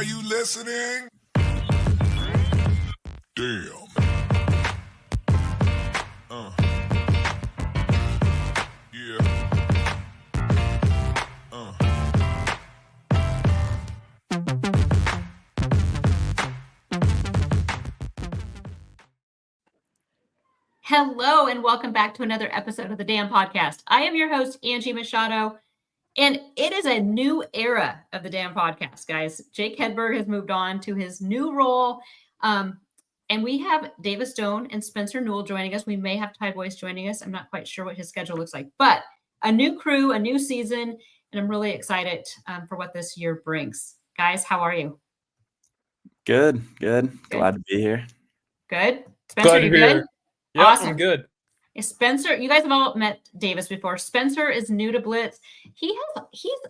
Are you listening? Damn. Yeah. Hello, and welcome back to another episode of the Damn Podcast. I am your host, Angie Machado, and it is a new era of the Damn Podcast, guys. Jake Hedberg has moved on to his new role, and we have Davis Doan and Spencer Newell joining us. We may have Ty Boyce joining us. I'm not quite sure what his schedule looks like, but a new crew, a new season, and I'm really excited for what this year brings. Guys, how are you? Good. Glad to be here. Good. Spencer, you good? Yeah, awesome. I'm good. Spencer, you guys have all met Davis before. Spencer is new to Blitz. He's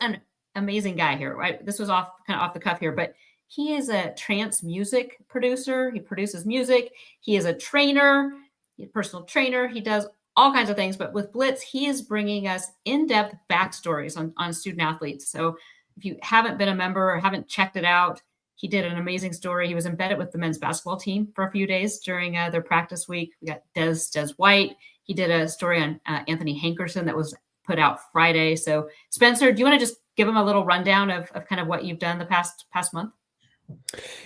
an amazing guy here, right? This was kind of off the cuff here, but he is a trance music producer. He produces music. He is a trainer, he's a personal trainer. He does all kinds of things, but with Blitz, he is bringing us in-depth backstories on student athletes. So if you haven't been a member or haven't checked it out, he did an amazing story. He was embedded with the men's basketball team for a few days during their practice week. We got Des White. He did a story on Anthony Hankerson that was put out Friday. So Spencer, do you want to just give him a little rundown of kind of what you've done the past month?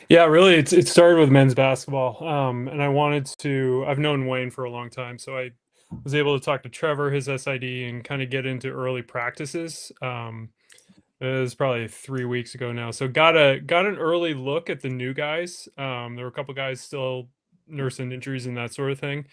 Yeah, really, it started with men's basketball. And I've known Wayne for a long time. So I was able to talk to Trevor, his SID, and kind of get into early practices. It was probably 3 weeks ago now. So got an early look at the new guys. There were a couple guys still nursing injuries and that sort of thing.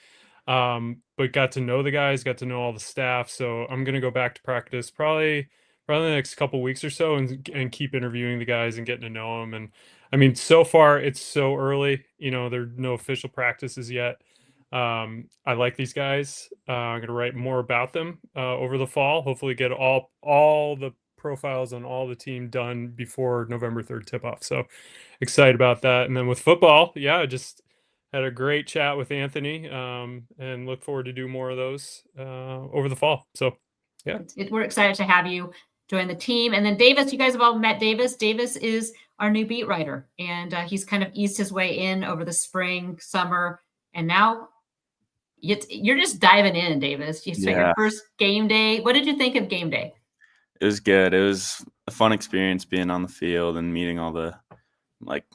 But got to know the guys, got to know all the staff. So I'm going to go back to practice probably the next couple weeks or so and keep interviewing the guys and getting to know them. And I mean, so far it's so early, there are no official practices yet. I like these guys. I'm going to write more about them over the fall, hopefully get all the profiles on all the team done before November 3rd tip-off. So excited about that. And then with football, I just had a great chat with Anthony and look forward to do more of those over the fall. So, yeah. We're excited to have you join the team. And then Davis, you guys have all met Davis. Davis is our new beat writer, and he's kind of eased his way in over the spring, summer, and now you're just diving in, Davis. You spent your first game day. What did you think of game day? It was good. It was a fun experience being on the field and meeting all the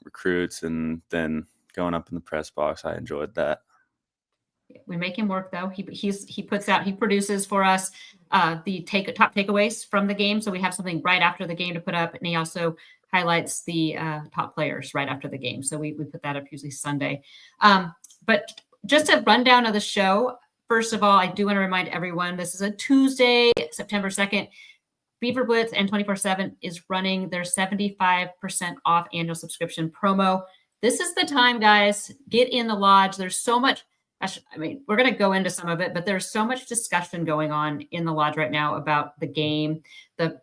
recruits and then going up in the press box. I enjoyed that. We make him work though. He produces for us the top takeaways from the game. So we have something right after the game to put up. And he also highlights the top players right after the game. So we put that up usually Sunday. But just a rundown of the show. First of all, I do want to remind everyone, this is a Tuesday, September 2nd. BeaverBlitz and 24/7 is running their 75% off annual subscription promo. This is the time, guys. Get in the lodge. There's so much. We're going to go into some of it, but there's so much discussion going on in the lodge right now about the game, the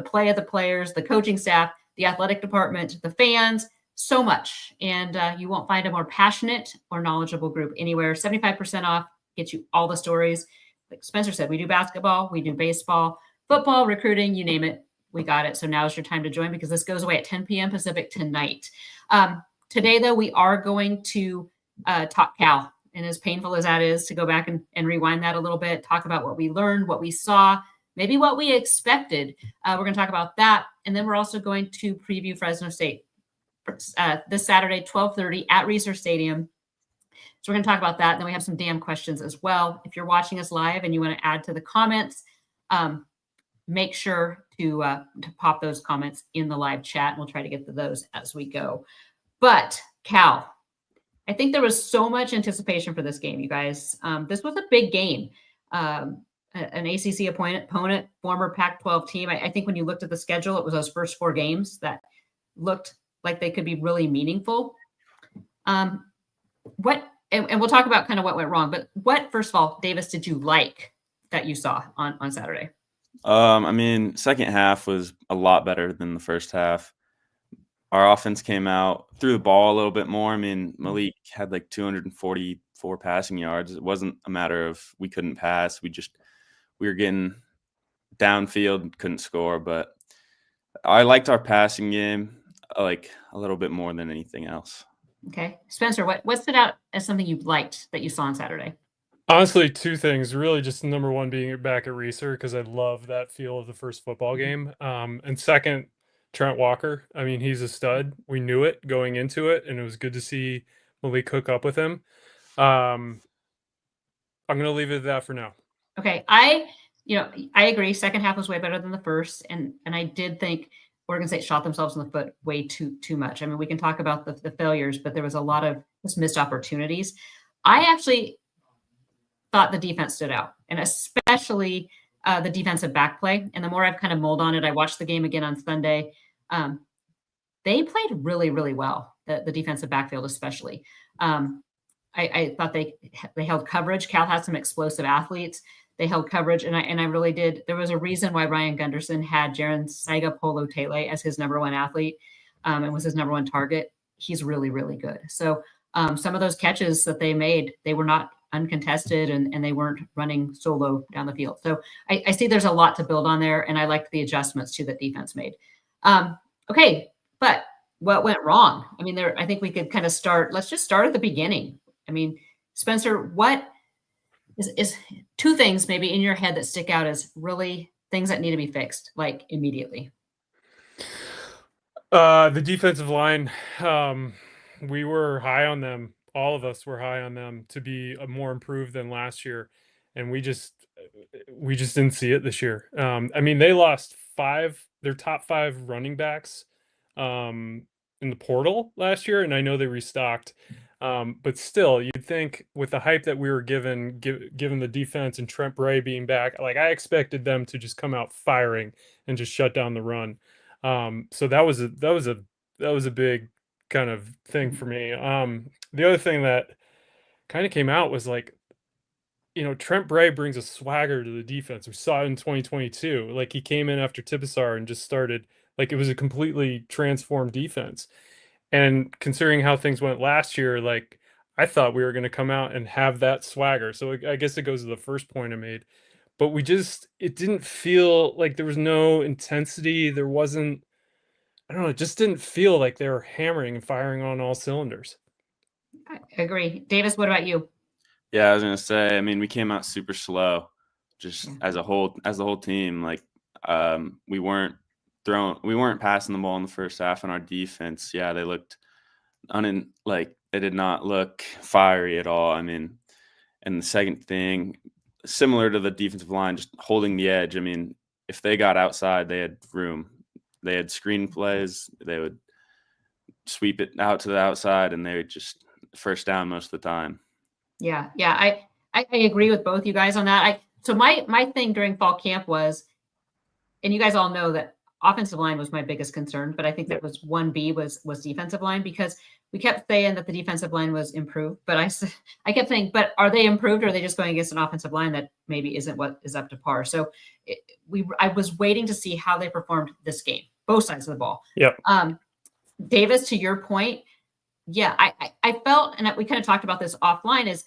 play of the players, the coaching staff, the athletic department, the fans, so much. And you won't find a more passionate or knowledgeable group anywhere. 75% off gets you all the stories. Like Spencer said, we do basketball, we do baseball, football, recruiting, you name it, we got it. So now is your time to join because this goes away at 10 p.m. Pacific tonight. Today, though, we are going to talk Cal. And as painful as that is to go back and rewind that a little bit, talk about what we learned, what we saw, maybe what we expected. We're going to talk about that. And then we're also going to preview Fresno State this Saturday, 12:30 at Research Stadium. So we're going to talk about that. And then we have some damn questions as well. If you're watching us live and you want to add to the comments, make sure to pop those comments in the live chat. And we'll try to get to those as we go. But Cal, I think there was so much anticipation for this game, you guys. This was a big game. An ACC opponent, former Pac-12 team. I think when you looked at the schedule, it was those first 4 games that looked like they could be really meaningful. And we'll talk about kind of what went wrong. But what, first of all, Davis, did you like that you saw on Saturday? Second half was a lot better than the first half. Our offense came out, threw the ball a little bit more. Malik had 244 passing yards. It wasn't a matter of we couldn't pass. We were getting downfield, couldn't score. But I liked our passing game. like a little bit more than anything else. Okay. Spencer, what stood out as something you liked that you saw on Saturday? Honestly, two things. Really, just number one being back at Reeser because I love that feel of the first football game. And second, Trent Walker. I mean, he's a stud. We knew it going into it, and it was good to see Malik hook up with him. I'm going to leave it at that for now. Okay. I agree. Second half was way better than the first. And I did think Oregon State shot themselves in the foot way too much. I mean, we can talk about the failures, but there was a lot of just missed opportunities. I actually thought the defense stood out, and especially the defensive back play. And the more I've kind of mulled on it, I watched the game again on Sunday. They played really, really well, the defensive backfield especially. I thought they held coverage. Cal has some explosive athletes. They held coverage, and I really did. There was a reason why Ryan Gunderson had Jaron Saiga Polo Tele as his number one athlete and was his number one target. He's really, really good. So some of those catches that they made, they were not uncontested and they weren't running solo down the field. So I see there's a lot to build on there, and I liked the adjustments too that defense made. Okay, but what went wrong? I mean, I think we could kind of start. Let's just start at the beginning. I mean, Spencer, what is two things maybe in your head that stick out as really things that need to be fixed, like immediately? The defensive line, we were high on them. All of us were high on them to be more improved than last year, and we just didn't see it this year. I mean, they lost their top 5 running backs in the portal last year, and I know they restocked. But still, you'd think with the hype that we were given the defense and Trent Bray being back, like I expected them to just come out firing and just shut down the run. So that was a big kind of thing for me. The other thing that kind of came out was like, Trent Bray brings a swagger to the defense. We saw it in 2022. Like he came in after Tibesar and just started like it was a completely transformed defense. And considering how things went last year, like I thought we were going to come out and have that swagger. So I guess it goes to the first point I made. But it didn't feel like there was no intensity. There wasn't, I don't know, it just didn't feel like they were hammering and firing on all cylinders. I agree. Davis, what about you? Yeah, I was gonna say, I mean, we came out super slow, just as the whole team. Like, we weren't passing the ball in the first half, and our defense, yeah, they looked they did not look fiery at all. I mean, and the second thing, similar to the defensive line, just holding the edge. I mean, if they got outside, they had room. They had screen plays. They would sweep it out to the outside, and they would just first down most of the time. Yeah. I agree with both you guys on that. So my thing during fall camp was, and you guys all know that offensive line was my biggest concern, but I think that was 1B was defensive line, because we kept saying that the defensive line was improved, but I kept saying, but are they improved, or are they just going against an offensive line that maybe isn't what is up to par? So I was waiting to see how they performed this game, both sides of the ball. Yep. Davis, to your point, yeah, I felt, and we kind of talked about this offline, is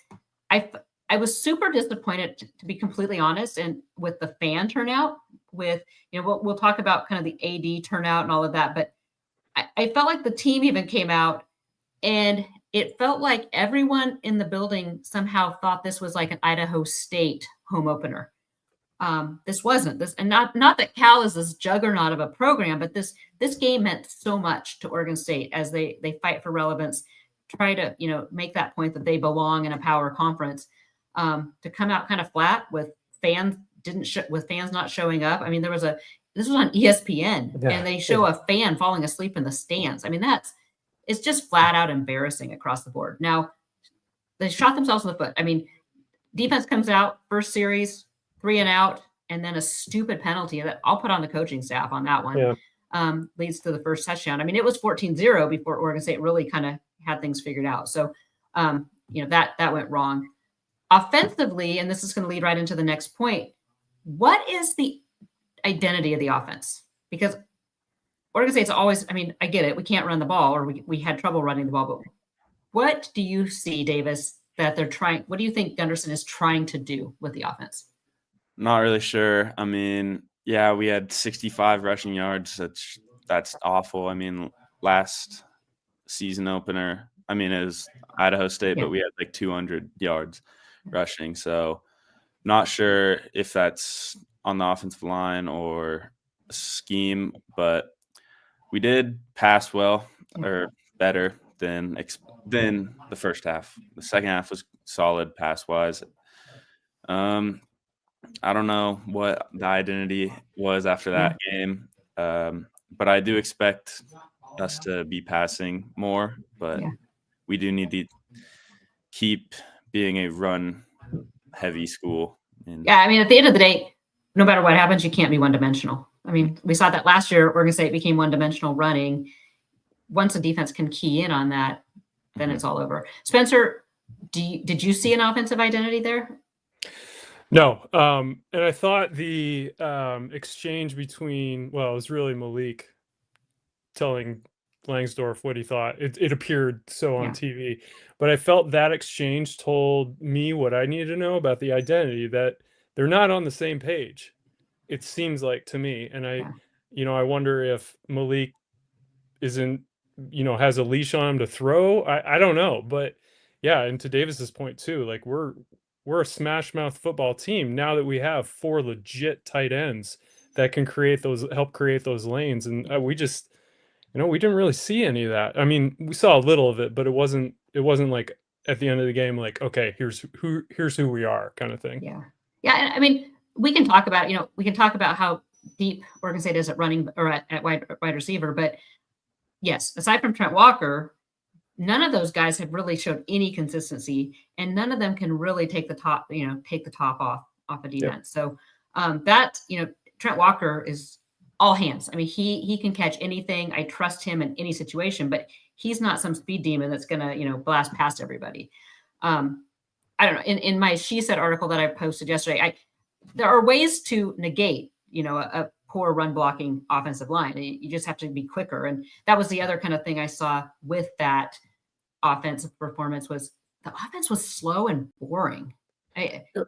I was super disappointed, to be completely honest, and with the fan turnout, with, we'll talk about kind of the AD turnout and all of that, but I felt like the team even came out, and it felt like everyone in the building somehow thought this was like an Idaho State home opener. This wasn't this, and not that Cal is this juggernaut of a program, but this game meant so much to Oregon State as they fight for relevance, try to make that point that they belong in a power conference. To come out kind of flat with fans not showing up. I mean, this was on ESPN, and they show a fan falling asleep in the stands. I mean, it's just flat out embarrassing across the board. Now, they shot themselves in the foot. I mean, defense comes out, first series, 3 and out, and then a stupid penalty that I'll put on the coaching staff on that one. Yeah. Leads to the first touchdown. I mean, it was 14-0 before Oregon State really kind of had things figured out. So, that went wrong. Offensively, and this is going to lead right into the next point, what is the identity of the offense? Because Oregon State's always, I mean, I get it, we can't run the ball, or we had trouble running the ball, but what do you see, Davis, that they're trying, what do you think Gunderson is trying to do with the offense? Not really sure. I mean, yeah, we had 65 rushing yards. That's awful. I mean, last season opener. I mean, it was Idaho State, Yeah. but we had like 200 yards rushing. So not sure if that's on the offensive line or scheme, but we did pass well or better than the first half. The second half was solid pass wise. I don't know what the identity was after that game, but I do expect us to be passing more. But we do need to keep being a run-heavy school. Yeah, I mean, at the end of the day, no matter what happens, you can't be one-dimensional. I mean, we saw that last year. Oregon State became one-dimensional running. Once a defense can key in on that, then it's all over. Spencer, did you see an offensive identity there? No. And I thought the exchange between, well, it was really Malik telling Langsdorff what he thought. It appeared so on TV, but I felt that exchange told me what I needed to know about the identity, that they're not on the same page. It seems like to me. And I wonder if Malik isn't, has a leash on him to throw. I don't know, but yeah. And to Davis's point too, like we're a smash mouth football team now that we have 4 legit tight ends that can help create those lanes. And we just, we didn't really see any of that. I mean, we saw a little of it, but it wasn't like at the end of the game, like, okay, here's who we are kind of thing. Yeah. Yeah. I mean, we can talk about, how deep Oregon State is at running or at wide receiver, but yes, aside from Trent Walker, none of those guys have really showed any consistency, and none of them can really take the top off a defense. So Trent Walker is all hands. I mean, he can catch anything. I trust him in any situation, but he's not some speed demon that's gonna, blast past everybody. I don't know. In my She Said article that I posted yesterday, there are ways to negate, a poor run blocking offensive line. You just have to be quicker. And that was the other kind of thing I saw with that offensive performance was the offense was slow and boring.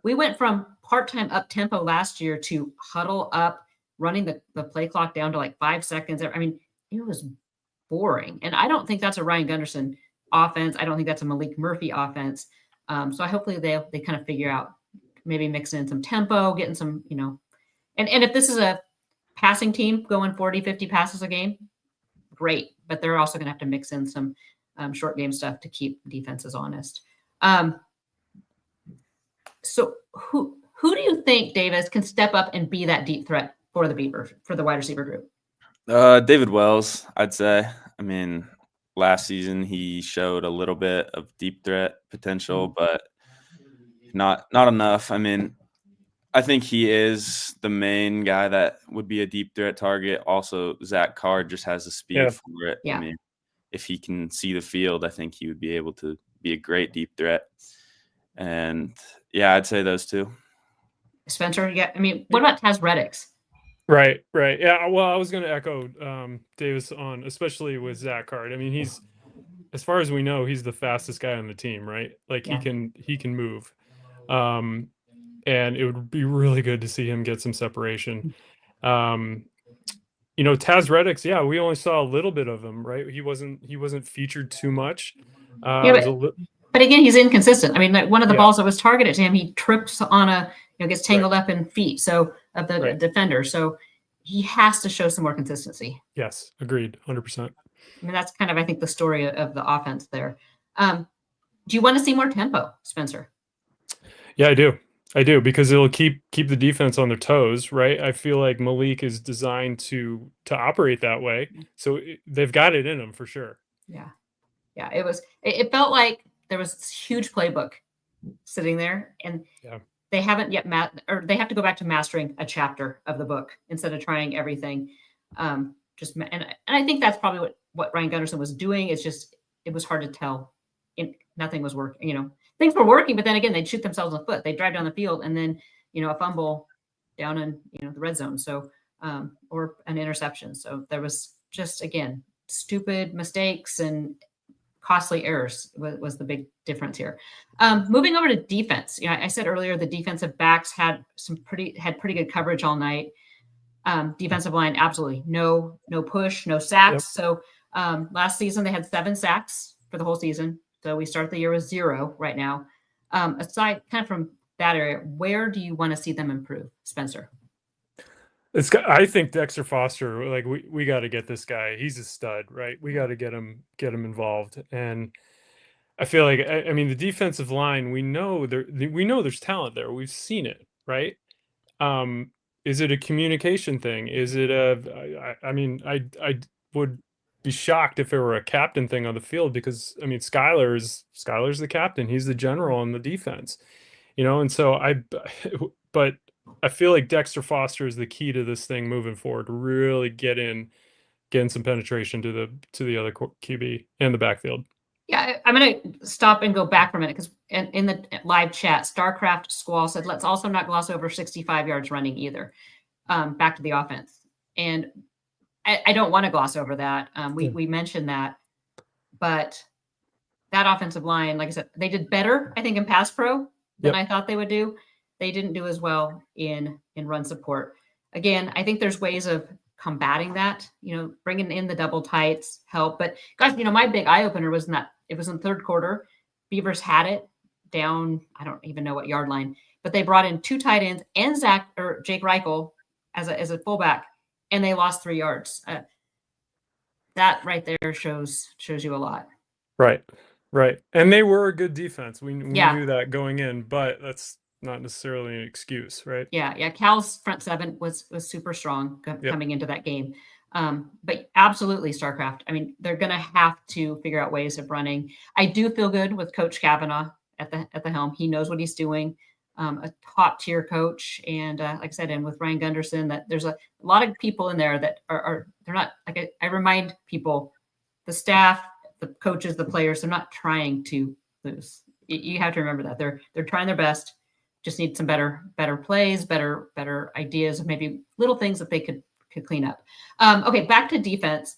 We went from part-time up tempo last year to huddle up, running the play clock down to like 5 seconds. I mean, it was boring. And I don't think that's a Ryan Gunderson offense. I don't think that's a Malik Murphy offense. So hopefully they kind of figure out, maybe mix in some tempo, getting some, and if this is a passing team going 40, 50 passes a game, great. But they're also going to have to mix in some short game stuff to keep defenses honest. So who do you think, Davis, can step up and be that deep threat for the Beavers, for the wide receiver group? David Wells, I'd say. I mean, last season he showed a little bit of deep threat potential, but not enough. I mean, I think he is the main guy that would be a deep threat target. Also, Zach Card just has the speed for it. Yeah. I mean, if he can see the field, I think he would be able to be a great deep threat. And yeah, I'd say those two. Spencer, yeah. I mean, what about Taz Reddix? Right. Yeah. Well, I was going to echo Davis on, especially with Zach Card. I mean, he's, as far as we know, he's the fastest guy on the team, right? Like he can move. And it would be really good to see him get some separation. Taz Reddix, yeah, we only saw a little bit of him, right? He wasn't featured too much. But again, he's inconsistent. I mean, like one of the balls that was targeted to him, he trips on gets tangled up in feet of the defender. So he has to show some more consistency. Yes, agreed, 100%. I mean, that's kind of, I think, the story of the offense there. Do you want to see more tempo, Spencer? Yeah, I do, because it'll keep the defense on their toes, right? I feel like Malik is designed to operate that way, so they've got it in them for sure. Yeah. It felt like there was this huge playbook sitting there, and they haven't yet they have to go back to mastering a chapter of the book instead of trying everything. And I think that's probably what Ryan Gunderson was doing. It's just it was hard to tell. Nothing was working. Things were working, but then again, they'd shoot themselves in the foot. They'd drive down the field and then, a fumble down in, the red zone. So, or an interception. So there was just, again, stupid mistakes and costly errors was the big difference here. Moving over to defense. I said earlier, the defensive backs had pretty good coverage all night. Defensive line, absolutely no push, no sacks. Yep. So Last season, they had 7 sacks for the whole season. So we start the year with 0 right now. Aside kind of from that area, where do you want to see them improve, Spencer? I think Dexter Foster, like we got to get this guy. He's a stud, right? We got to get him involved. And I feel like, I mean, the defensive line, we know there's talent there. We've seen it, right? Is it a communication thing? Is it I mean, I would be shocked if it were a captain thing on the field, because I mean, Skylar's the captain. He's the general on the defense, and so but I feel like Dexter Foster is the key to this thing moving forward, to really getting some penetration to the other QB and the backfield. Yeah, I'm going to stop and go back for a minute, because in the live chat, StarCraft Squall said, let's also not gloss over 65 yards running either. Back to the offense. And I don't want to gloss over that. We mentioned that. But that offensive line, like I said, they did better, I think, in pass pro than I thought they would do. They didn't do as well in run support. Again, I think there's ways of combating that, bringing in the double tights help. But guys, my big eye opener was it was in the third quarter. Beavers had it down, I don't even know what yard line, but they brought in 2 tight ends and Jake Reichel as a fullback, and they lost 3 yards. That right there shows you a lot. Right. And they were a good defense. We knew that going in, but that's not necessarily an excuse, right? Yeah. Cal's front 7 was super strong coming into that game. But absolutely, StarCraft. I mean, they're going to have to figure out ways of running. I do feel good with Coach Kavanaugh at the helm. He knows what he's doing. A top tier coach, and like I said, and with Ryan Gunderson, that there's a lot of people in there that are they're not like I remind people, the staff, the coaches, the players, they're not trying to lose. You have to remember that they're trying their best. Just need some better plays, better ideas, and maybe little things that they could clean up. Okay, back to defense.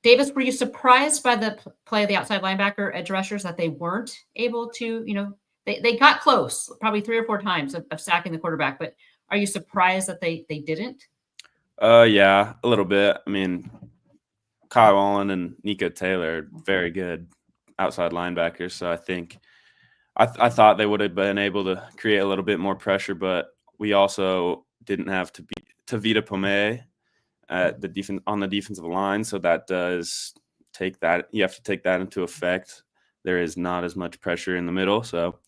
Davis, were you surprised by the play of the outside linebacker edge rushers, that they weren't able to, they got close probably 3 or 4 times of sacking the quarterback, but are you surprised that they didn't? Yeah, a little bit. I mean, Kyle Allen and Nico Taylor, very good outside linebackers. So I think I thought they would have been able to create a little bit more pressure, but we also didn't have to beat Tavita Pomey at on the defensive line. So that does you have to take that into effect. There is not as much pressure in the middle. So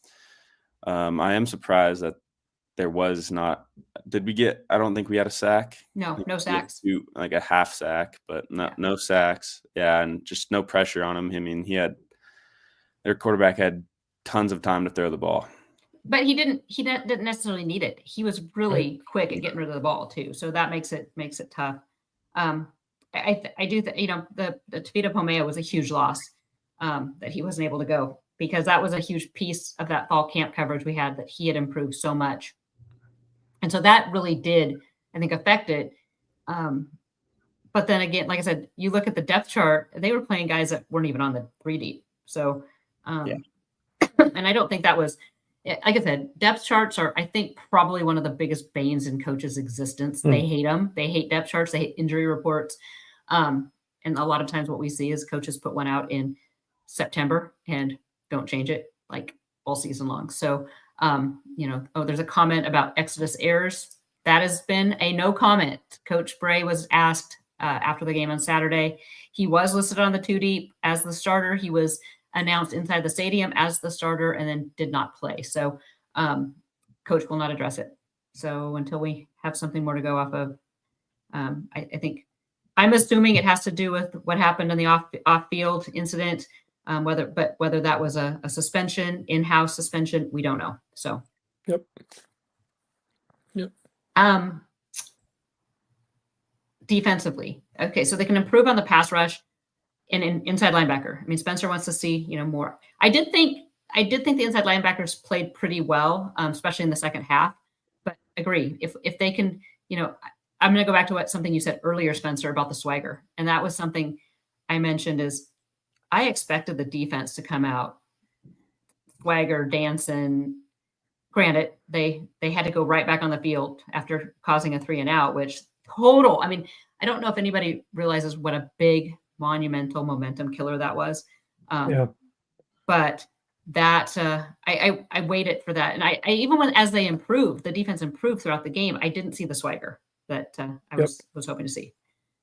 I am surprised that there was not. I don't think we had a sack. No sacks. Like a half sack, but no sacks. Yeah, and just no pressure on him. I mean, their quarterback had tons of time to throw the ball. But he didn't necessarily need it. He was really quick at getting rid of the ball too. So that makes it tough. I do the Tavita Pomea was a huge loss that he wasn't able to go, because that was a huge piece of that fall camp coverage we had, that he had improved so much. And so that really did, I think, affect it. But then again, like I said, you look at the depth chart, they were playing guys that weren't even on the 3 deep. So, and I don't think that was, like I said, depth charts are, I think, probably one of the biggest banes in coaches' existence. They hate them. They hate depth charts. They hate injury reports. And a lot of times what we see is coaches put one out in September and don't change it like all season long. So, there's a comment about Exodus errors. That has been a no comment. Coach Bray was asked after the game on Saturday. He was listed on the 2 deep as the starter. He was announced inside the stadium as the starter and then did not play. So coach will not address it. So until we have something more to go off of, I think I'm assuming it has to do with what happened in the off-field incident. Whether that was a suspension, in-house suspension, we don't know. So, yep. Defensively, okay, so they can improve on the pass rush and inside linebacker. I mean, Spencer wants to see more. I did think the inside linebackers played pretty well, especially in the second half. But agree, if they can, I'm going to go back to something you said earlier, Spencer, about the swagger, and that was something I mentioned is. I expected the defense to come out swagger, dancing. Granted, they had to go right back on the field after causing a 3 and out, which I mean, I don't know if anybody realizes what a big monumental momentum killer that was. Yeah. But that I waited for that, and I even when as they improved, the defense improved throughout the game. I didn't see the swagger that I Yep. was hoping to see.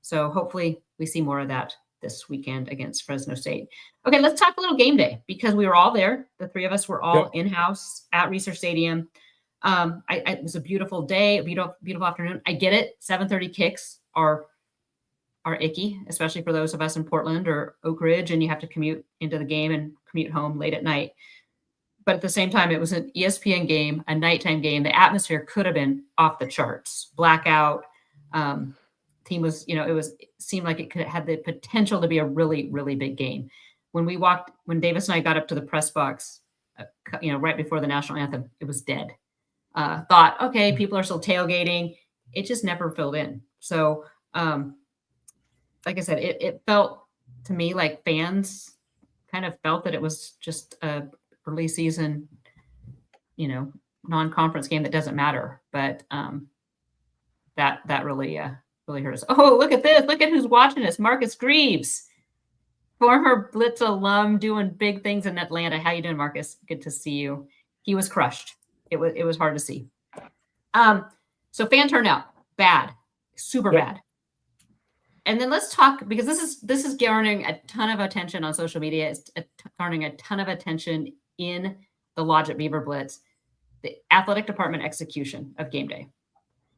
So hopefully we see more of that this weekend against Fresno State. Okay, let's talk a little game day because we were all there. The three of us were all Yep. in-house at Research Stadium. It was a beautiful day, a beautiful afternoon. I get it. 7:30 kicks are icky, especially for those of us in Portland or Oak Ridge, and you have to commute into the game and commute home late at night. But at the same time, it was an ESPN game, a nighttime game. The atmosphere could have been off the charts. Blackout. Team was, it seemed like it had the potential to be a really, really big game. When Davis and I got up to the press box, right before the national anthem, it was dead. Thought, okay, people are still tailgating. It just never filled in. So, like I said, it felt to me like fans kind of felt that it was just a early season, non-conference game that doesn't matter. But that really hurt us. Oh, look at this! Look at who's watching us. Marcus Greaves, former Blitz alum, doing big things in Atlanta. How you doing, Marcus? Good to see you. He was crushed. It was hard to see. So fan turnout, bad, super bad. And then let's talk, because this is garnering a ton of attention on social media. It's garnering a ton of attention in the lodge at BeaverBlitz, the athletic department execution of game day.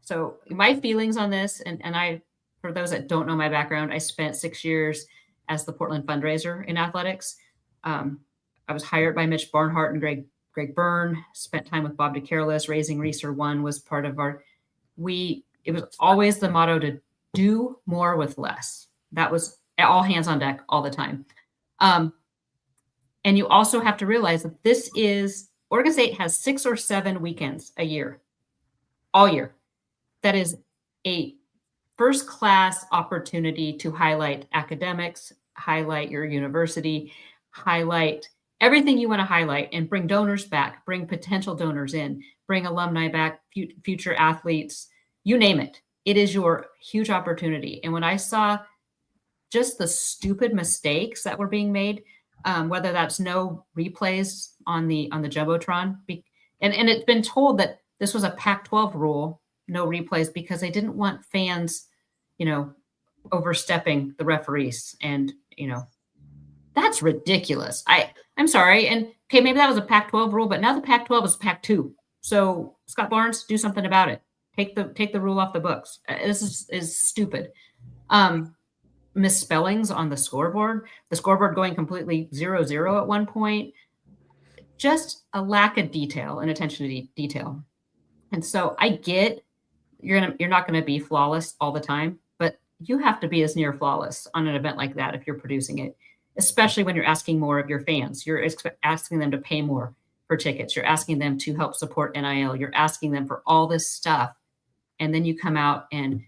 So my feelings on this, and I, for those that don't know my background, I spent 6 years as the Portland fundraiser in athletics. I was hired by Mitch Barnhart and Greg Byrne, spent time with Bob DeCarlis. Raising Reeser One was part of it was always the motto to do more with less. That was all hands on deck all the time. And you also have to realize that Oregon State has 6 or 7 weekends a year, all year. That is a first-class opportunity to highlight academics, highlight your university, highlight everything you want to highlight, and bring donors back, bring potential donors in, bring alumni back, future athletes, you name it. It is your huge opportunity. And when I saw just the stupid mistakes that were being made, whether that's no replays on the Jumbotron, and it's been told that this was a Pac-12 rule, no replays, because they didn't want fans, overstepping the referees. And, that's ridiculous. I'm sorry. And okay, maybe that was a Pac-12 rule, but now the Pac-12 is Pac-2. So Scott Barnes, do something about it. Take the rule off the books. This is stupid. Misspellings on the scoreboard going completely 0-0 at one point. Just a lack of detail and attention to detail. And so I get you're not going to be flawless all the time, but you have to be as near flawless on an event like that if you're producing it, especially when you're asking more of your fans. You're asking them to pay more for tickets. You're asking them to help support NIL. You're asking them for all this stuff. And then you come out, and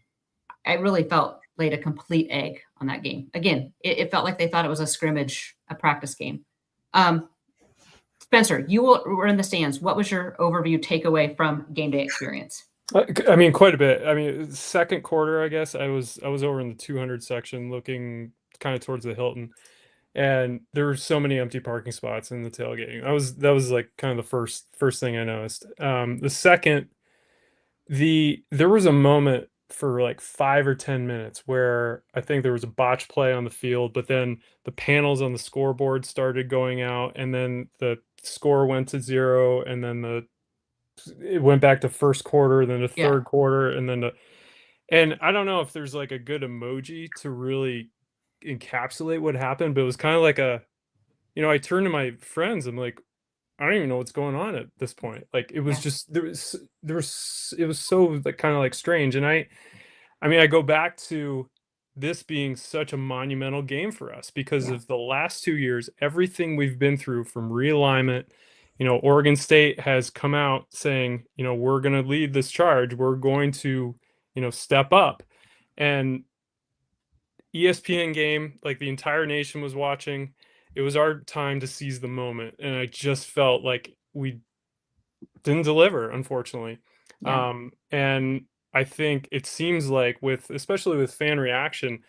I really felt laid a complete egg on that game. Again, it felt like they thought it was a scrimmage, a practice game. Spencer, you were in the stands. What was your overview takeaway from game day experience? I mean, quite a bit. I mean, second quarter, I guess I was over in the 200 section, looking kind of towards the Hilton, and there were so many empty parking spots in the tailgating. That was like kind of the first thing I noticed. The second, there was a moment for like 5 or 10 minutes where I think there was a botch play on the field, but then the panels on the scoreboard started going out, and then the score went to 0, and then it went back to first quarter, then to third quarter, and then and I don't know if there's like a good emoji to really encapsulate what happened, but it was kind of like I turned to my friends, I'm like, I don't even know what's going on at this point. Like, it was just, it was so like kind of like strange. And I mean, I go back to this being such a monumental game for us because of the last 2 years, everything we've been through from realignment. Oregon State has come out saying, we're going to lead this charge. We're going to, step up. And ESPN game, like the entire nation was watching. It was our time to seize the moment. And I just felt like we didn't deliver, unfortunately. And I think it seems like especially with fan reaction,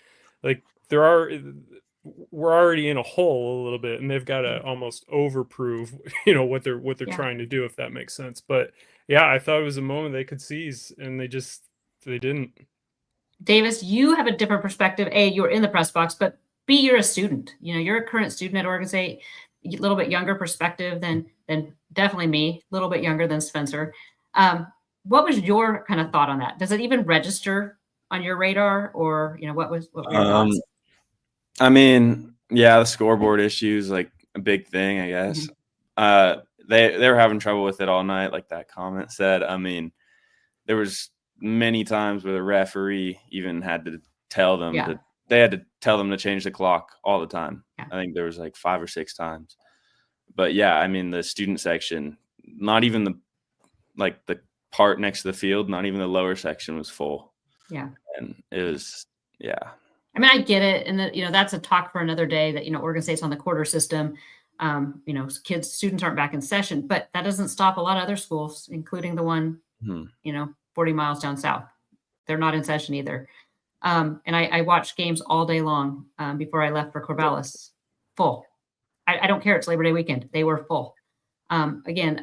like we're already in a hole a little bit, and they've got to almost overprove, what they're Yeah. trying to do, if that makes sense. But yeah, I thought it was a moment they could seize, and they didn't. Davis, you have a different perspective. A, you're in the press box, but B, you're a student. You're a current student at Oregon State, a little bit younger perspective than definitely me, a little bit younger than Spencer. What was your kind of thought on that? Does it even register on your radar, or what were your thoughts? I mean, yeah, the scoreboard issue is like a big thing, I guess. They were having trouble with it all night, like that comment said. I mean, there was many times where the referee even had to tell them they had to tell them to change the clock all the time. Yeah. I think there was like 5 or 6 times. But yeah, I mean, the student section, not even the part next to the field, not even the lower section was full. Yeah. And it was, yeah. I mean, I get it. And that's a talk for another day that, Oregon State's on the quarter system. Students aren't back in session, but that doesn't stop a lot of other schools, including the one, 40 miles down south. They're not in session either. And I watched games all day long before I left for Corvallis. Full. I don't care. It's Labor Day weekend. They were full. Again,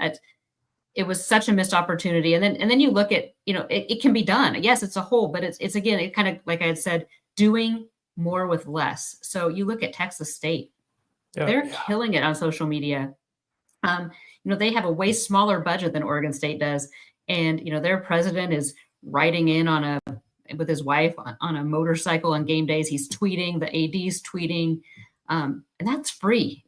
it was such a missed opportunity. And then you look at, it can be done. Yes, it's a whole, but it's again, it kind of, like I had said, doing more with less. So you look at Texas State, they're killing it on social media. They have a way smaller budget than Oregon State does. And, their president is riding in with his wife on a motorcycle on game days. He's tweeting, the AD's tweeting, and that's free.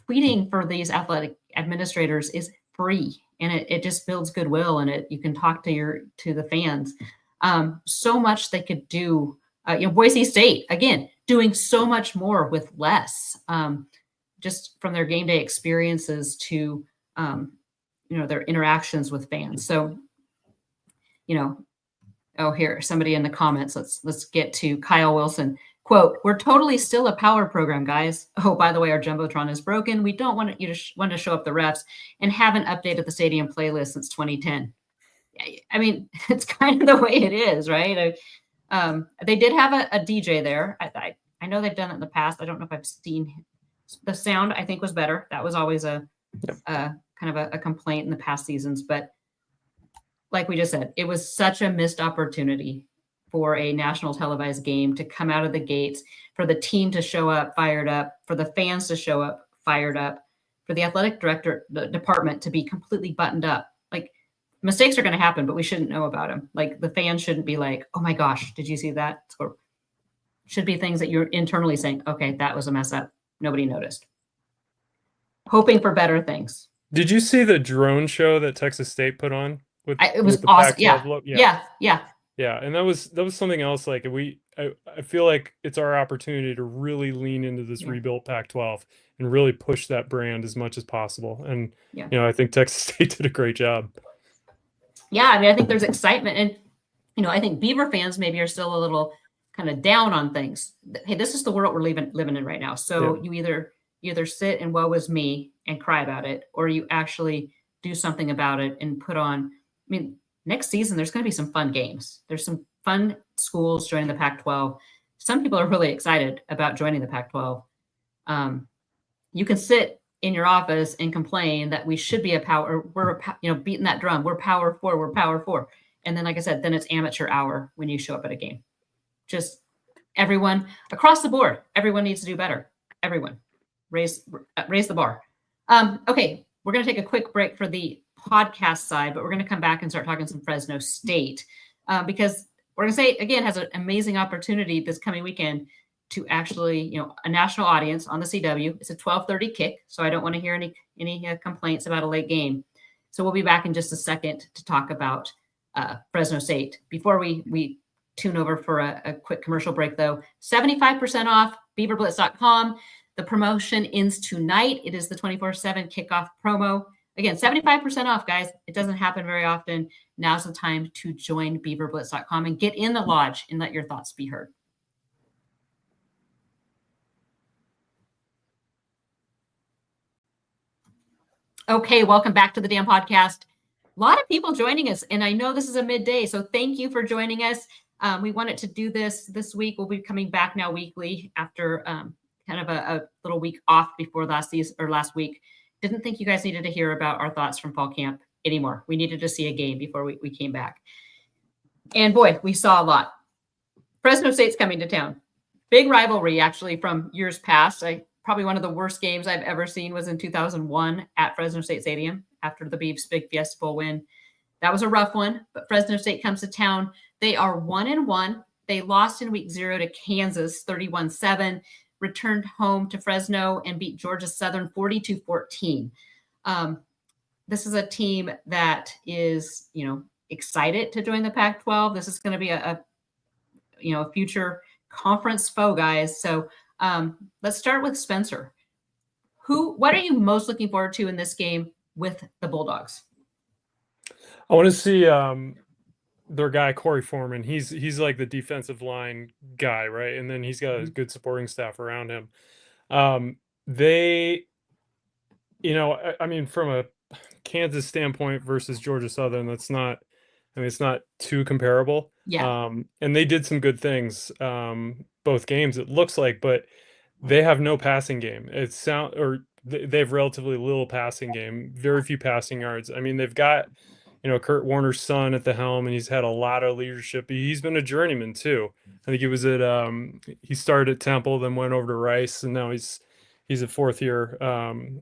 Tweeting for these athletic administrators is free, and it just builds goodwill, and you can talk to the fans. So much they could do. Boise State, again, doing so much more with less, just from their game day experiences to, their interactions with fans. So, here, somebody in the comments, let's get to Kyle Wilson. Quote, "We're totally still a power program, guys. Oh, by the way, our Jumbotron is broken. We don't want you to want to show up the refs and haven't updated the stadium playlist since 2010. I mean, it's kind of the way it is, right? They did have a DJ there. I know they've done it in the past. I don't know if I've seen the sound. I think was better. That was always a kind of a complaint in the past seasons. But like we just said, it was such a missed opportunity for a national televised game to come out of the gates, for the team to show up fired up, for the fans to show up fired up, for the athletic department to be completely buttoned up. Like, mistakes are going to happen, but we shouldn't know about them. Like, the fans shouldn't be like, oh my gosh, did you see that? Or should be things that you're internally saying, okay, that was a mess up. Nobody noticed. Hoping for better things. Did you see the drone show that Texas State put on? It was awesome. Yeah. And that was something else. Like I feel like it's our opportunity to really lean into this rebuilt Pac-12 and really push that brand as much as possible. And, I think Texas State did a great job. Yeah. I mean, I think there's excitement, and, I think Beaver fans maybe are still a little kind of down on things. Hey, this is the world we're living in right now. So you either sit and woe is me and cry about it, or you actually do something about it and put on, I mean, next season, there's going to be some fun games. There's some fun schools joining the Pac-12. Some people are really excited about joining the Pac-12. You can sit in your office and complain that we should be beating that drum. We're Power 4. We're Power 4. And then, like I said, then it's amateur hour when you show up at a game. Just everyone across the board, everyone needs to do better. Everyone raise the bar. Okay, we're going to take a quick break for the podcast side, but we're going to come back and start talking some Fresno State because Oregon State, again, has an amazing opportunity this coming weekend to actually, a national audience on the CW. It's a 12:30 kick, so I don't want to hear any complaints about a late game. So we'll be back in just a second to talk about Fresno State. Before we tune over for a quick commercial break, though, 75% off, BeaverBlitz.com. The promotion ends tonight. It is the 24/7 kickoff promo. Again, 75% off, guys. It doesn't happen very often. Now's the time to join BeaverBlitz.com and get in the lodge and let your thoughts be heard. Okay, welcome back to the damn podcast. A lot of people joining us, and I know this is a midday, so thank you for joining us. We wanted to do this week. We'll be coming back now weekly after kind of a little week off before last week. Didn't think you guys needed to hear about our thoughts from fall camp anymore. We needed to see a game before we came back. And boy, we saw a lot. Fresno State's coming to town. Big rivalry, actually, from years past. Probably one of the worst games I've ever seen was in 2001 at Fresno State Stadium after the Beavs' big Fiesta Bowl win. That was a rough one, but Fresno State comes to town. They are 1-1. They lost in week 0 to Kansas 31-7, returned home to Fresno and beat Georgia Southern 42-14. This is a team that is, excited to join the Pac-12. This is going to be a future conference foe, guys. So let's start with Spencer. What are you most looking forward to in this game with the Bulldogs? I want to see their guy Corey Foreman. He's like the defensive line guy, right? And then he's got a good supporting staff around him. They, I mean, from a Kansas standpoint versus Georgia Southern, it's not too comparable. Yeah. And they did some good things both games, it looks like, but they have no passing game. They have relatively little passing game, very few passing yards. I mean, they've got, Kurt Warner's son at the helm, and he's had a lot of leadership. He's been a journeyman too. I think he was at he started at Temple, then went over to Rice, and now he's a fourth year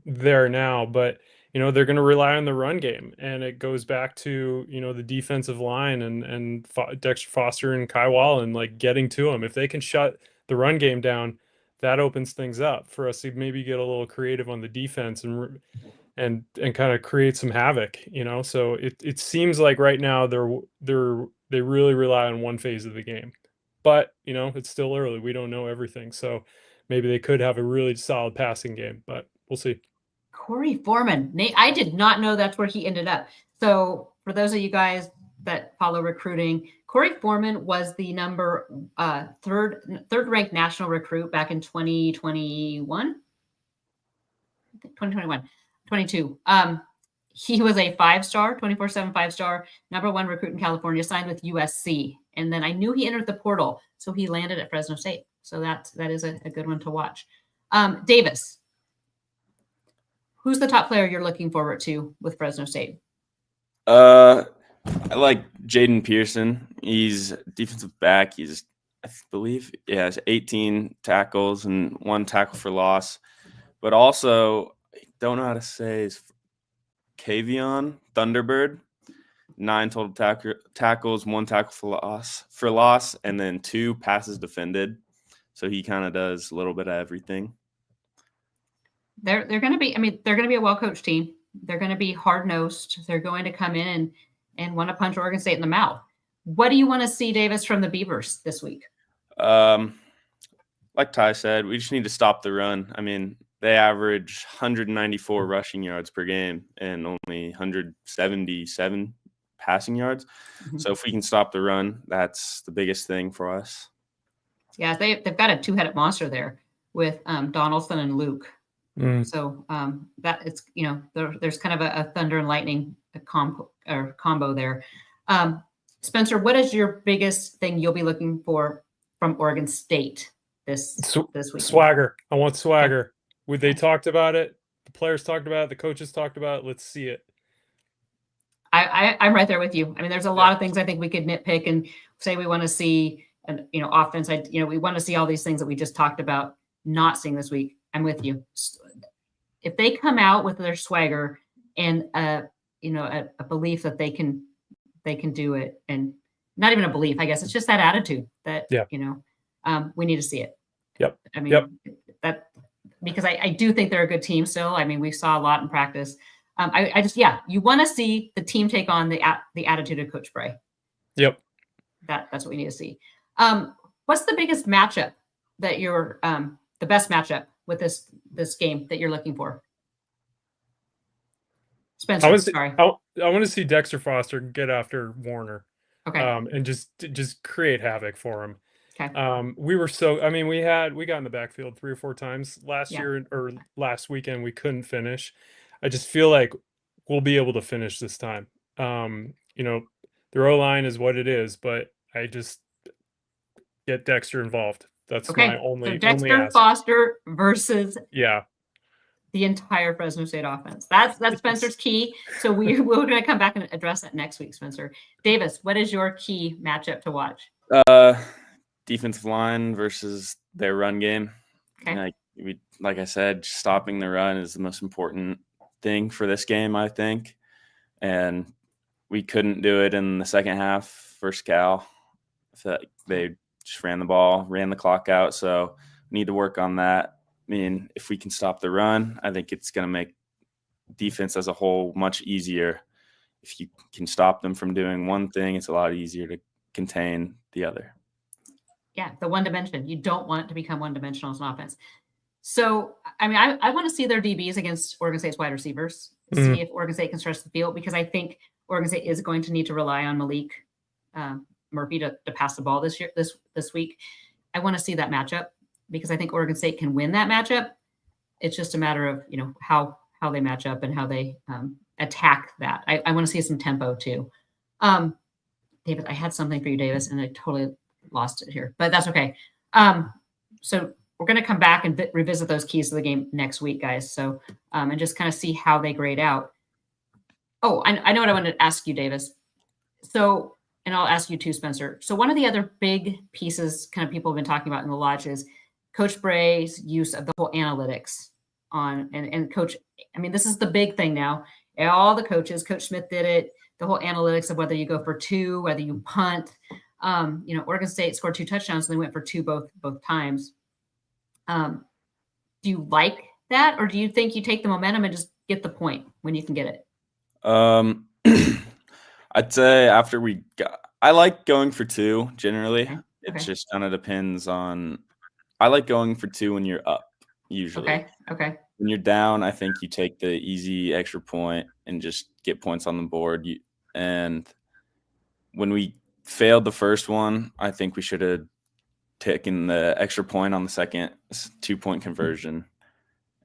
there now. But they're going to rely on the run game, and it goes back to the defensive line and Dexter Foster and Kai Wallen, like getting to them. If they can shut the run game down, that opens things up for us to maybe get a little creative on the defense and kind of create some havoc. So it seems like right now they really rely on one phase of the game, but it's still early. We don't know everything, so maybe they could have a really solid passing game, but we'll see. Corey Foreman. Nate, I did not know that's where he ended up. So for those of you guys that follow recruiting, Corey Foreman was the third ranked national recruit back in 2021. 22. He was a 5-star, 24/7 5-star, #1 recruit in California, signed with USC. And then I knew he entered the portal, so he landed at Fresno State. So that is a good one to watch. Davis, who's the top player you're looking forward to with Fresno State? I like Jaden Pearson. He's defensive back. I believe, has 18 tackles and 1 tackle for loss. But also, I don't know how to say his Kavion Thunderbird. 9 total tackles, 1 tackle for loss, and then 2 passes defended. So he kind of does a little bit of everything. They're going to be, they're going to be a well-coached team. They're going to be hard-nosed. They're going to come in and want to punch Oregon State in the mouth. What do you want to see, Davis, from the Beavers this week? Like Ty said, we just need to stop the run. I mean, they average 194 rushing yards per game and only 177 passing yards. Mm-hmm. So if we can stop the run, that's the biggest thing for us. Yeah, they've got a 2-headed monster there with Donaldson and Luke. So that it's there's kind of a thunder and lightning combo there. Spencer, what is your biggest thing you'll be looking for from Oregon State this week? Swagger. I want swagger. They talked about it. The players talked about it. The coaches talked about it. Let's see it. I'm right there with you. I mean, there's a lot of things I think we could nitpick and say we want to see, and offense. We want to see all these things that we just talked about not seeing this week. I'm with you. If they come out with their swagger and a belief that they can do it, and not even a belief, I guess it's just that attitude that we need to see it. Yep. I mean, that because I do think they're a good team still. I mean, we saw a lot in practice. You want to see the team take on the attitude of Coach Bray. Yep. That's what we need to see. What's the biggest matchup that you're the best matchup with this game that you're looking for? Spencer, I want to see Dexter Foster get after Warner. Okay. And just create havoc for him. Okay. We got in the backfield 3 or 4 times last year or last weekend. We couldn't finish. I just feel like we'll be able to finish this time. Their O-line is what it is, but get Dexter involved. That's Okay. my So only Dexter ask. Foster versus Yeah. the entire Fresno State offense. That's Spencer's key. So we're going to come back and address that next week, Spencer. Davis, what is your key matchup to watch? Defensive line versus their run game. Okay. Like I said, stopping the run is the most important thing for this game, I think. And we couldn't do it in the second half versus Cal. They just ran the ball, ran the clock out. So we need to work on that. I mean, if we can stop the run, I think it's going to make defense as a whole much easier. If you can stop them from doing one thing, it's a lot easier to contain the other. Yeah, the one dimension. You don't want it to become one dimensional as an offense. So, I mean, I want to see their DBs against Oregon State's wide receivers, see if Oregon State can stretch the field, because I think Oregon State is going to need to rely on Malik Murphy to pass the ball this week. I want to see that matchup because I think Oregon State can win that matchup. It's just a matter of, how they match up and how they attack that. I want to see some tempo too. David, I had something for you, Davis, and I totally lost it here, but that's okay. So we're going to come back and revisit those keys to the game next week, guys. So, and just kind of see how they grade out. Oh, I know what I wanted to ask you, Davis. So, and I'll ask you too, Spencer. So one of the other big pieces kind of people have been talking about in the lodge is Coach Bray's use of the whole analytics and Coach, I mean, this is the big thing now. All the coaches, Coach Smith did it, the whole analytics of whether you go for 2, whether you punt. Oregon State scored 2 touchdowns and they went for 2 both times. Do you like that, or do you think you take the momentum and just get the point when you can get it? I'd say I like going for 2 generally. Okay. It just kind of depends on. I like going for 2 when you're up usually. Okay. When you're down, I think you take the easy extra point and just get points on the board. And when we failed the first one, I think we should have taken the extra point on the second 2-point conversion.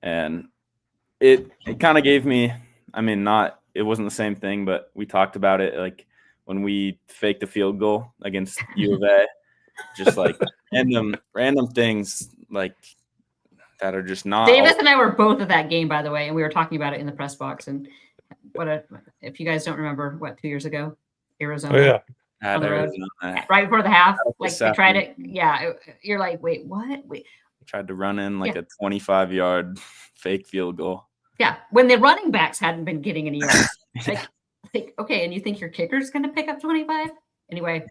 And it kind of gave me, I mean, it wasn't the same thing, but we talked about it like when we faked the field goal against U of A, just like random things like that are just not. Davis and I were both at that game, by the way, and we were talking about it in the press box. And if you guys don't remember, 2 years ago, Arizona. Oh, yeah. On the road, right before the half, like they tried it. Yeah, you're like, wait, what? Wait. Tried to run in like a 25-yard fake field goal. Yeah, when the running backs hadn't been getting any yards. like, okay, and you think your kicker's going to pick up 25? Anyway,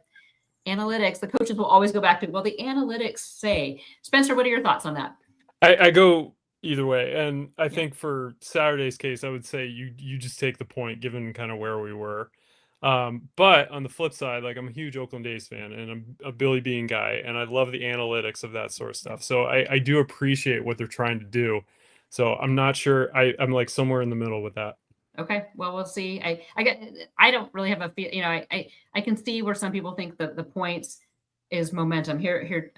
analytics, the coaches will always go back to, well, the analytics say. Spencer, what are your thoughts on that? I go either way. And I think for Saturday's case, I would say you just take the point given kind of where we were. But on the flip side, like I'm a huge Oakland A's fan and I'm a Billy Bean guy and I love the analytics of that sort of stuff. So I do appreciate what they're trying to do. So I'm not sure. I'm like somewhere in the middle with that. Okay. Well, we'll see. I don't really have a feel, I can see where some people think that the points is momentum here.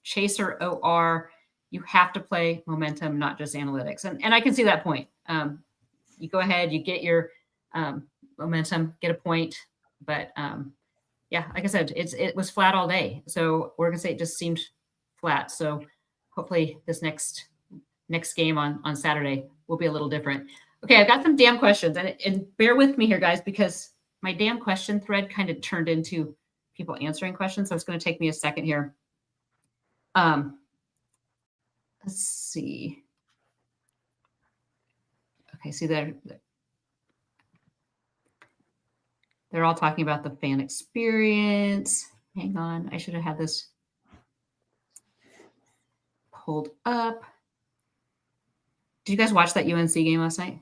Chaser OR, you have to play momentum, not just analytics. And I can see that point. You go ahead, you get your, momentum, get a point, but like I said, it was flat all day. So Oregon State just seemed flat. So hopefully this next game on Saturday will be a little different. Okay, I've got some damn questions, and bear with me here, guys, because my damn question thread kind of turned into people answering questions. So it's going to take me a second here. Let's see. Okay, see there. They're all talking about the fan experience. Hang on. I should have had this pulled up. Did you guys watch that UNC game last night?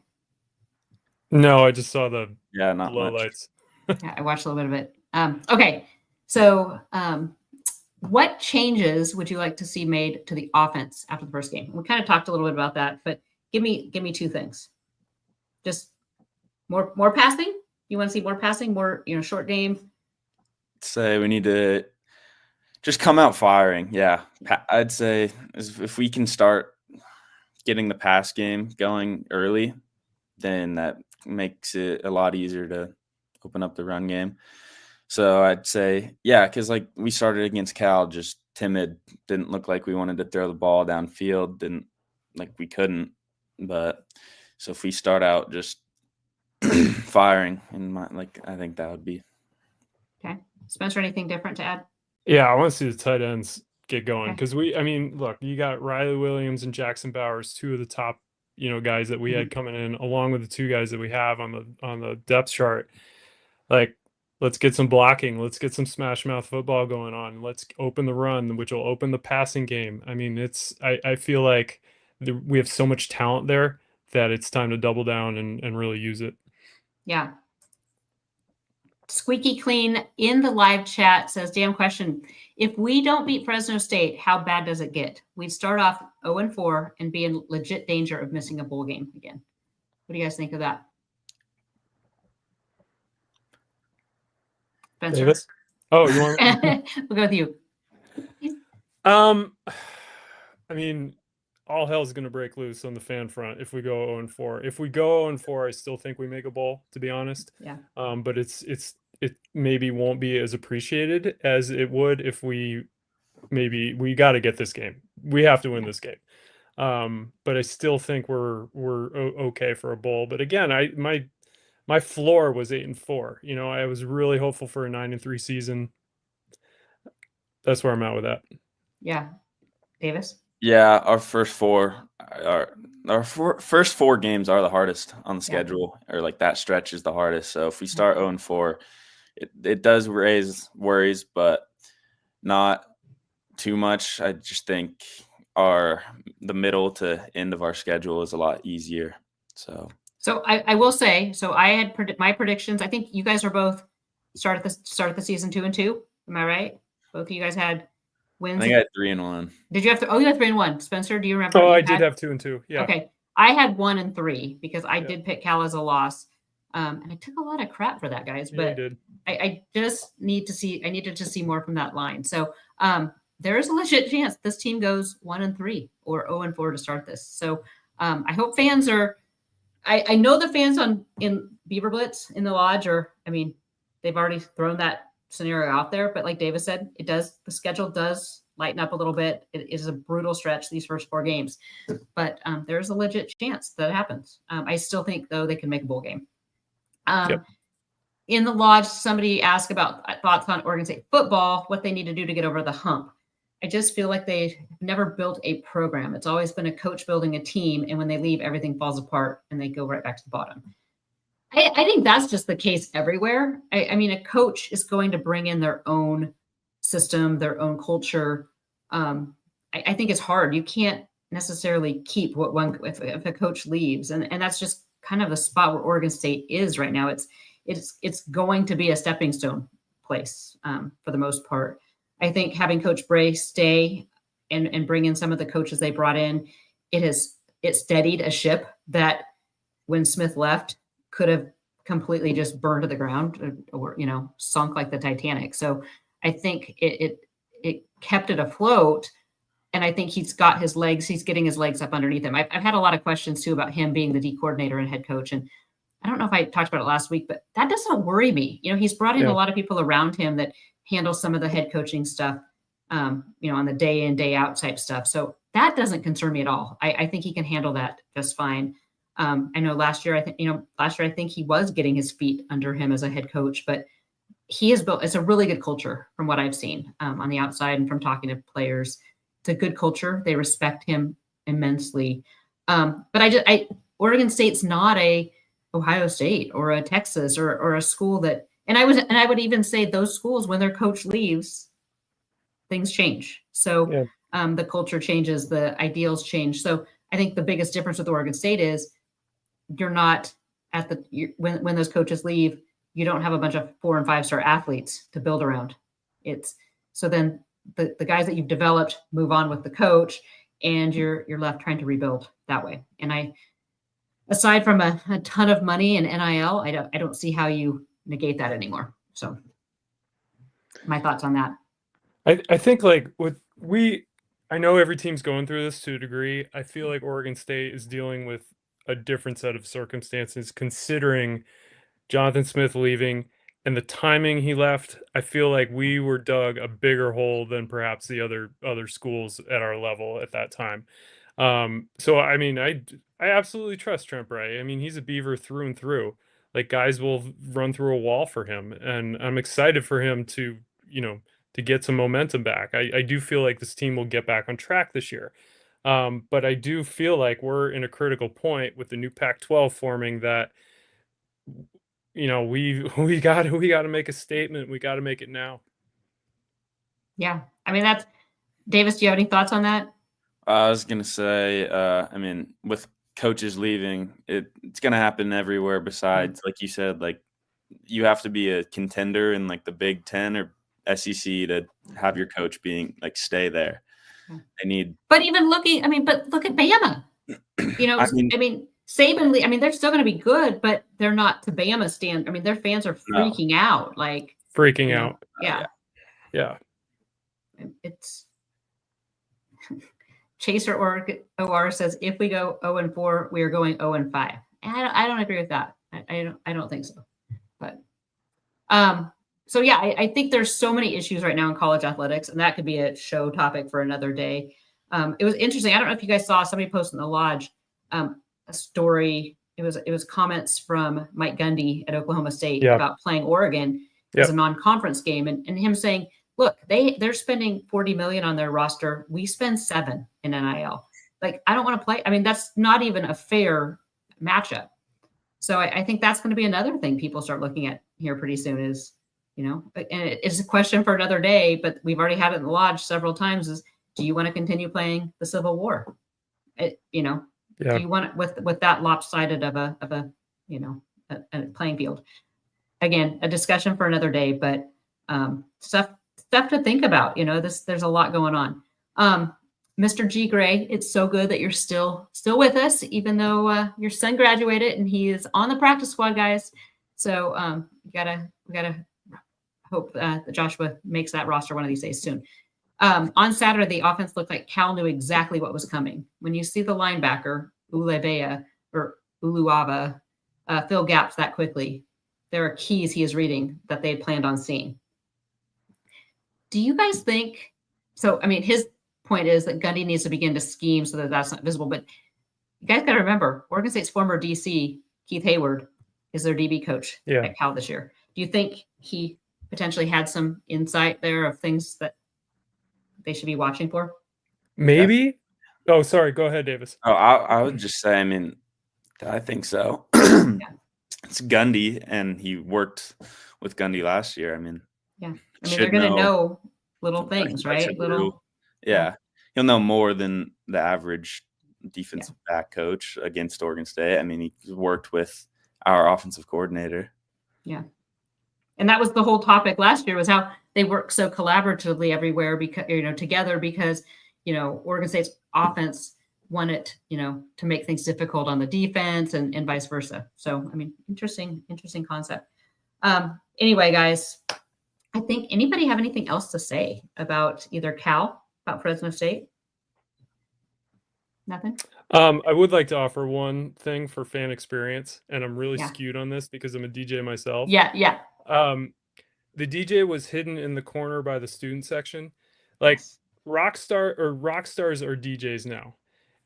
No, I just saw the not lowlights. Yeah, I watched a little bit of it. Okay. So what changes would you like to see made to the offense after the first game? We kind of talked a little bit about that, but give me 2 things. Just more passing? You want to see more passing, more, short game? Say we need to just come out firing. Yeah. I'd say if we can start getting the pass game going early, then that makes it a lot easier to open up the run game. So I'd say, because like we started against Cal just timid. Didn't look like we wanted to throw the ball downfield. Didn't like we couldn't. But so if we start out just firing, I think that would be. Okay. Spencer, anything different to add? Yeah, I want to see the tight ends get going because look, you got Riley Williams and Jackson Bowers, two of the top, guys that we had coming in, along with the two guys that we have on the depth chart. Like, let's get some blocking. Let's get some smash mouth football going on. Let's open the run, which will open the passing game. I mean, I feel like we have so much talent there that it's time to double down and really use it. Yeah. Squeaky Clean in the live chat says, damn question. If we don't beat Fresno State, how bad does it get? We'd start off 0-4 and be in legit danger of missing a bowl game again. What do you guys think of that? Spencer? Davis? Oh, you want we'll go with you. I mean, all hell's going to break loose on the fan front if we go 0-4. If we go 0-4, I still think we make a bowl, to be honest. Yeah. But it maybe won't be as appreciated as it would if we got to get this game. We have to win this game. But I still think we're okay for a bowl. But again, my floor was 8-4. I was really hopeful for a 9-3 season. That's where I'm at with that. Yeah. Davis? Yeah, our first four games are the hardest on the schedule, or like that stretch is the hardest. So if we start 0-4, it does raise worries, but not too much. I just think the middle to end of our schedule is a lot easier. So I will say, I had my predictions. I think you guys are both start at the season 2-2. Am I right? Both of you guys had wins. I think I had 3-1. Did you have you had 3-1? Spencer, do you remember? Oh, I did have 2-2. Yeah. Okay. I had 1-3 because I did pick Cal as a loss. And I took a lot of crap for that, guys. But you did. I just needed to see more from that line. So there is a legit chance this team goes 1-3 or 0-4 to start this. So I hope fans are. I know the fans in BeaverBlitz in the lodge they've already thrown that scenario out there, but like Davis said, the schedule does lighten up a little bit. It is a brutal stretch, these first 4 games, but there's a legit chance that happens. I still think though they can make a bowl game. In the lodge, somebody asked about thoughts on Oregon State football, what they need to do to get over the hump. I just feel like they've never built a program. It's always been a coach building a team, and when they leave, everything falls apart and they go right back to the bottom. I think that's just the case everywhere. I mean, a coach is going to bring in their own system, their own culture. I think it's hard. You can't necessarily keep if a coach leaves, and that's just kind of the spot where Oregon State is right now. It's going to be a stepping stone place for the most part. I think having Coach Bray stay and bring in some of the coaches they brought in, it steadied a ship that when Smith left could have completely just burned to the ground or sunk like the Titanic. So I think it kept it afloat, and I think he's getting his legs up underneath him. I've had a lot of questions too about him being the D coordinator and head coach, and I don't know if I talked about it last week, but that doesn't worry me. He's brought in a lot of people around him that handle some of the head coaching stuff, on the day in, day out type stuff. So that doesn't concern me at all. I think he can handle that just fine. I know last year I think he was getting his feet under him as a head coach, but he has built, it's a really good culture from what I've seen on the outside and from talking to players. It's a good culture. They respect him immensely. But Oregon State's not a Ohio State or a Texas or a school that, and I would even say those schools, when their coach leaves, things change. So the culture changes, the ideals change. So I think the biggest difference with Oregon State is you're not when those coaches leave, you don't have a bunch of 4- and 5-star athletes to build around. So then the guys that you've developed move on with the coach, and you're left trying to rebuild that way. And aside from a ton of money and NIL, I don't see how you negate that anymore. So my thoughts on that. I think I know every team's going through this to a degree. I feel like Oregon State is dealing with a different set of circumstances, considering Jonathan Smith leaving, and the timing he left, I feel like we were dug a bigger hole than perhaps the other schools at our level at that time. So I mean, I absolutely trust Trent Bray. I mean, he's a Beaver through and through. Like guys will run through a wall for him, and I'm excited for him to, to get some momentum back. I do feel like this team will get back on track this year. But I do feel like we're in a critical point with the new Pac-12 forming that we got to make a statement. We got to make it now. Yeah. I mean, that's Davis. Do you have any thoughts on that? I was gonna say, I mean, with coaches leaving, it's gonna happen everywhere. Besides, like you said, like you have to be a contender in like the Big Ten or SEC to have your coach being like stay there. They need. But even looking, I mean, but look at Bama. I mean, Saban. I mean, they're still going to be good, but they're not to Bama stand. I mean, their fans are freaking out, like freaking out. Yeah. Yeah. It's Chaser OR says if we go 0-4, we are going 0-5. I don't agree with that. I don't think so. But so yeah, I think there's so many issues right now in college athletics, and that could be a show topic for another day. It was interesting. I don't know if you guys saw somebody posted in the lodge a story. It was comments from Mike Gundy at Oklahoma State about playing Oregon as a non-conference game, and him saying, look, they're spending $40 million on their roster. We spend $7 million in NIL. Like, I don't want to play. I mean, that's not even a fair matchup. So I think that's going to be another thing people start looking at here pretty soon is, and it's a question for another day, but we've already had it in the lodge several times is, do you want to continue playing the Civil War? Do you want it with that lopsided of a playing field? Again, a discussion for another day, but stuff to think about. There's a lot going on. Mr. G Gray, it's so good that you're still with us, even though your son graduated and he is on the practice squad, guys. So we gotta hope that Joshua makes that roster one of these days soon. On Saturday, the offense looked like Cal knew exactly what was coming. When you see the linebacker Ulebea or Uluava fill gaps that quickly, there are keys he is reading that they had planned on seeing. Do you guys think so? I mean, his point is that Gundy needs to begin to scheme so that that's not visible. But you guys got to remember, Oregon State's former DC, Keith Hayward, is their DB coach at Cal this year. Do you think he potentially had some insight there of things that they should be watching for? Maybe. Oh, sorry. Go ahead, Davis. Oh, I would just say, I mean, I think so. It's Gundy, and he worked with Gundy last year. I mean, they're going to know little things, right? He'll know more than the average defensive back coach against Oregon State. I mean, he worked with our offensive coordinator. Yeah. And that was the whole topic last year was how they work so collaboratively everywhere because, together because, Oregon State's offense wanted, to make things difficult on the defense and vice versa. So, I mean, interesting concept. Anyway, guys, I think anybody have anything else to say about either Cal, about Fresno State? Nothing? I would like to offer one thing for fan experience, and I'm really skewed on this because I'm a DJ myself. Yeah. The DJ was hidden in the corner by the student section. Like rock stars are DJs now.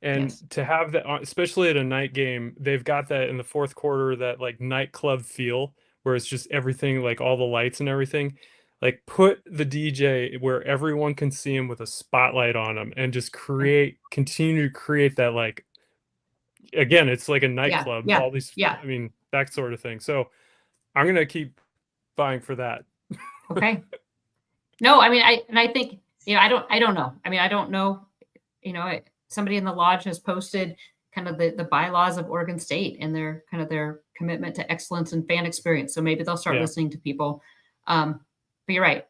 And to have that, especially at a night game, they've got that in the fourth quarter, that like nightclub feel where it's just everything, like all the lights and everything. Like put the DJ where everyone can see him with a spotlight on him and just continue to create that, like, again, it's like a nightclub, all these, I mean, that sort of thing. So I'm going to keep vying for that. Okay. No, I mean, I think, I don't know. I mean, I don't know, somebody in the lodge has posted kind of the bylaws of Oregon State and their commitment to excellence and fan experience. So maybe they'll start listening to people. But you're right.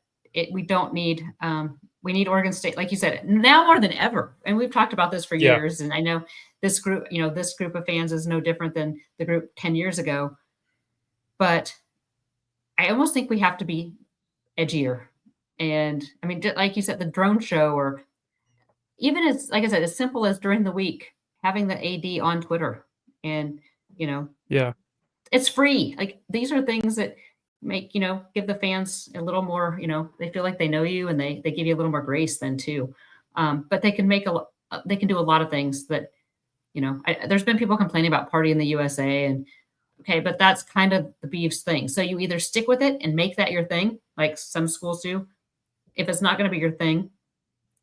We don't need, we need Oregon State, like you said, now more than ever. And we've talked about this for years. And I know this group of fans is no different than the group 10 years ago. But I almost think we have to be edgier. And I mean, like you said, the drone show, or even as, like I said, as simple as during the week, having the AD on Twitter and, it's free. Like these are things that make, give the fans a little more, they feel like they know you and they give you a little more grace then too. But they can they can do a lot of things that, there's been people complaining about Party in the USA and okay, but that's kind of the Beavs thing. So you either stick with it and make that your thing, like some schools do. If it's not going to be your thing,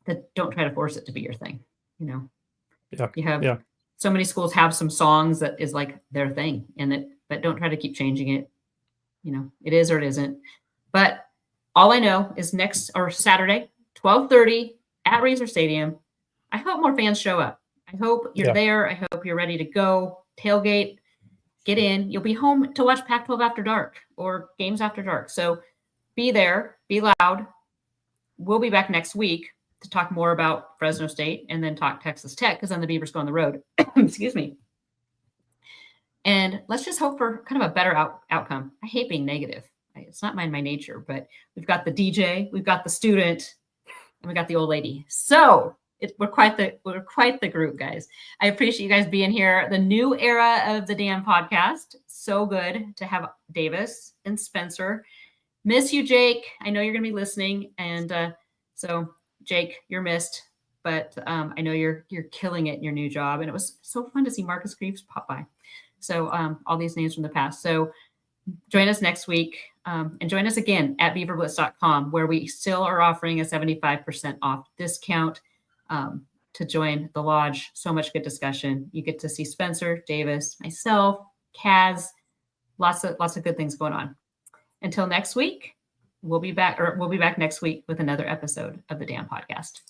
then don't try to force it to be your thing. Yeah. You have so many schools have some songs that is like their thing but don't try to keep changing it. It is or it isn't. But all I know is Saturday, 12:30 at Razor Stadium. I hope more fans show up. I hope you're there. I hope you're ready to go. Tailgate, get in. You'll be home to watch Pac-12 after dark or games after dark. So be there, be loud. We'll be back next week to talk more about Fresno State and then talk Texas Tech because then the Beavers go on the road. Excuse me. And let's just hope for kind of a better outcome. I hate being negative. It's not my nature, but we've got the DJ, we've got the student, and we got the old lady. So we're quite the group, guys. I appreciate you guys being here. The new era of the damn podcast. So good to have Davis and Spencer. Miss you, Jake. I know you're going to be listening, and so Jake, you're missed. But I know you're killing it in your new job, and it was so fun to see Marcus Greaves pop by. So all these names from the past. So join us next week and join us again at BeaverBlitz.com, where we still are offering a 75% off discount to join the lodge. So much good discussion. You get to see Spencer, Davis, myself, Kaz, lots of good things going on. Until next week, we'll be back next week with another episode of the Damn Podcast.